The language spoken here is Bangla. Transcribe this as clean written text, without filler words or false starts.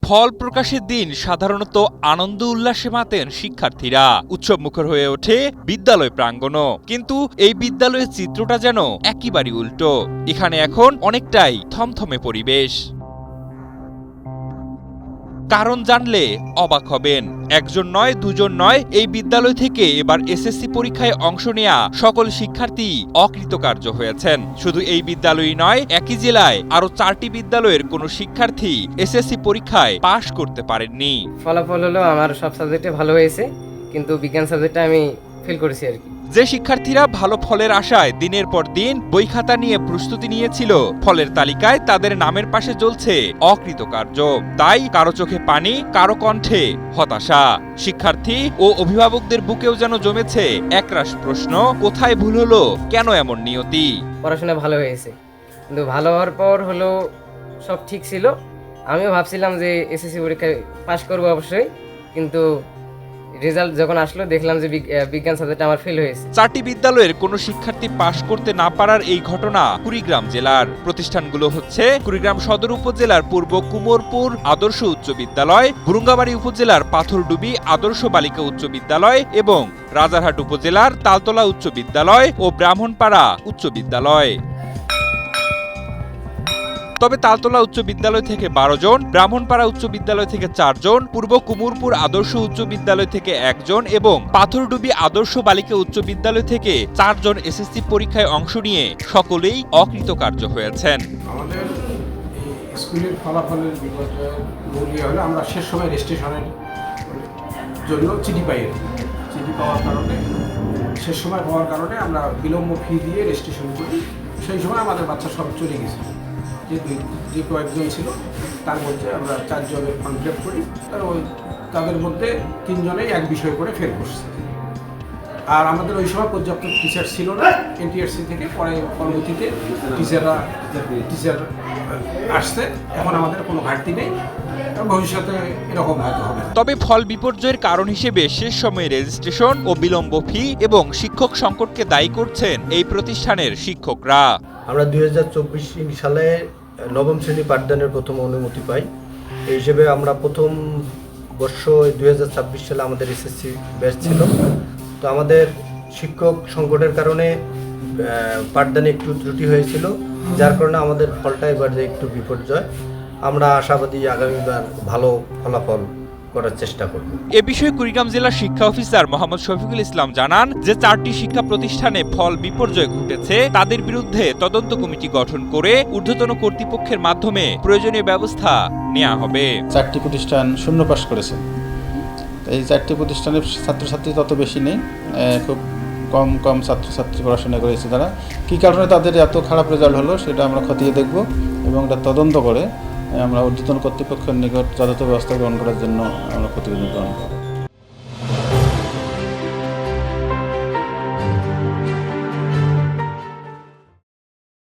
ফল প্রকাশের দিন সাধারণত আনন্দ উল্লাসে মাতেন শিক্ষার্থীরা। উৎসবমুখর হয়ে ওঠে বিদ্যালয় প্রাঙ্গণও। কিন্তু এই বিদ্যালয়ের চিত্রটা যেন একেবারে উল্টো। এখানে এখন অনেকটাই থমথমে পরিবেশ। কারণ জানলে অবাক হবেন। একজন নয়, দুজন নয়, এই বিদ্যালয় থেকে এবার এসএসসি পরীক্ষায় অংশ নেয়া সকল শিক্ষার্থী অকৃতকার্য হয়েছেন। শুধু এই বিদ্যালয়ই নয়, একই জেলায় আরো 4টি বিদ্যালয়ের কোনো শিক্ষার্থী এসএসসি পরীক্ষায় পাশ করতে পারেননি। ফলাফল হলো আমার সব সাবজেক্টে ভালো হয়েছে, কিন্তু বিজ্ঞান সাবজেক্টে আমি ফেল করেছি আর কি। যে শিক্ষার্থীরা ভালো ফলের আশায় দিনের পর দিন বই খাতা নিয়ে প্রস্তুতি নিয়েছিল, ফলের তালিকায় তাদের নামের পাশে জ্বলছে অকৃতকার্য। তাই কারো চোখে পানি, কারো কণ্ঠে হতাশা। শিক্ষার্থী ও অভিভাবকদের বুকেও যেন জমেছে একরাশ প্রশ্ন। কোথায় ভুল হলো, কেন এমন নিয়তি? পড়াশোনা ভালো হয়েছে, কিন্তু ভালো হওয়ার পর হলো সব ঠিক ছিল। আমিও ভাবছিলাম যে এসএসসি পরীক্ষায় পাশ করবো অবশ্যই, কিন্তু রেজাল্ট যখন আসলো দেখলাম যে বিজ্ঞান সাবজেক্টে আমার ফেল হয়েছে। 4টি বিদ্যালয়ের কোনো শিক্ষার্থী পাশ করতে না পারার এই ঘটনা কুড়িগ্রাম জেলার। প্রতিষ্ঠানগুলো হচ্ছে কুড়িগ্রাম সদর উপজেলার পূর্ব কুমোরপুর আদর্শ উচ্চ বিদ্যালয়, বুরুঙ্গাবাড়ী উপজেলার পাথরডুবি আদর্শ বালিকা উচ্চ বিদ্যালয় এবং রাজারহাট উপজেলার তালতলা উচ্চ বিদ্যালয় ও ব্রাহ্মণপাড়া উচ্চ বিদ্যালয়। তবে তালতলা উচ্চ বিদ্যালয় থেকে 12 জন, ব্রাহ্মণপাড়া উচ্চ বিদ্যালয় থেকে 4 জন, পূর্ব কুমুরপুর আদর্শ উচ্চ বিদ্যালয় থেকে 1 জন এবং পাথরডুবি আদর্শ বালিকা উচ্চ বিদ্যালয় থেকে 4 জন এসএসসি পরীক্ষায় অংশ নিয়ে সকলেই অকৃতকার্য হয়েছেন। আমাদের স্কুলের ফলাফলের বিপর্যয় হলো আমরা শেষ সময় রেজিস্ট্রেশনের জন্য চিঠি পাই। চিঠি পাওয়ার কারণে শেষ সময় পাওয়ার কারণে আমরা বিলম্ব ফি দিয়ে রেজিস্ট্রেশন করি। সেই সময় আমাদের বাচ্চা সব চলে গেছে। যে কয়েকজন ছিল তার মধ্যে আমরা 4 জনের কনফ্লিক্ট করি, তাদের মধ্যে 3 জনেই এক বিষয় করে ফেল করছে। আর আমাদের ওই সময় পর্যাপ্ত টিচার ছিল না এনটিআরসি থেকে। পরবর্তীতে টিচার আসছে, এখন আমাদের কোনো ঘাটতি নেই, ভবিষ্যতে এরকম হয়তো হবে। তবে ফল বিপর্যয়ের কারণ হিসেবে শেষ সময়ে রেজিস্ট্রেশন ও বিলম্ব ফি এবং শিক্ষক সংকটকে দায়ী করছেন এই প্রতিষ্ঠানের শিক্ষকরা। আমরা 2024 সালে 9ম শ্রেণী পাঠদানের প্রথম অনুমতি পাই। এই হিসেবে আমরা প্রথম বর্ষ 2026 সালে আমাদের এসএসসি ব্যাচ ছিল। তো আমাদের শিক্ষক সংকটের কারণে পাঠদানে একটু ত্রুটি হয়েছিল, যার কারণে আমাদের ফলটা এবার একটু বিপর্যয়। আমরা আশাবাদী আগামীবার ভালো ফলাফল করার চেষ্টা করব। এ বিষয়ে কুড়িগ্রাম জেলার শিক্ষা অফিসার মোহাম্মদ শফিকুল ইসলাম জানান যে 4টি শিক্ষা প্রতিষ্ঠানে ফল বিপর্যয় ঘটেছে, তাদের বিরুদ্ধে তদন্ত কমিটি গঠন করে ঊর্ধ্বতন কর্তৃপক্ষের মাধ্যমে প্রয়োজনীয় ব্যবস্থা নেওয়া হবে। 4টি প্রতিষ্ঠান শূন্য পাশ করেছে। এই 4টি প্রতিষ্ঠানের ছাত্রছাত্রী তত বেশি নেই, খুব কম ছাত্রছাত্রী পড়াশোনা করেছে। তারা কী কারণে তাদের এত খারাপ রেজাল্ট হলো সেটা আমরা খতিয়ে দেখব এবং এটা তদন্ত করে আমরা ঊর্ধ্বতন কর্তৃপক্ষের নিকট যথাযথ ব্যবস্থা গ্রহণ করার জন্য আমরা প্রতিবেদন গ্রহণ করব।